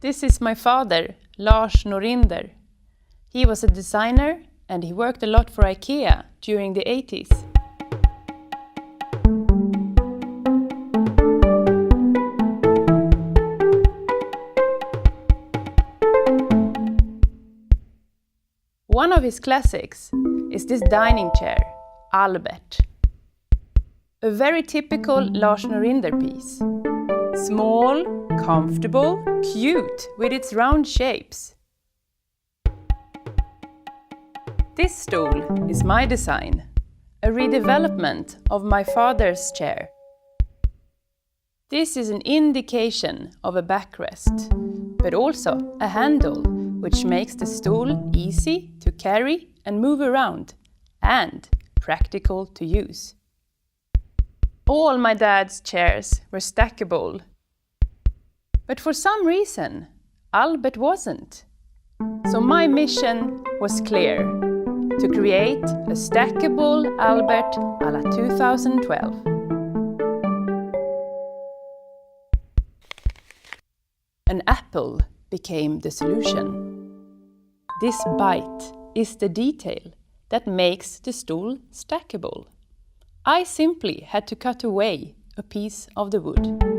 This is my father, Lars Norinder. He was a designer and he worked a lot for IKEA during the 80s. One of his classics is this dining chair, Albert. A very typical Lars Norinder piece. Small, comfortable, cute with its round shapes. This stool is my design, a redevelopment of my father's chair. This is an indication of a backrest, but also a handle which makes the stool easy to carry and move around, and practical to use. All my dad's chairs were stackable, but for some reason, Albert wasn't. So my mission was clear, to create a stackable Albert à la 2012. An apple became the solution. This bite is the detail that makes the stool stackable. I simply had to cut away a piece of the wood.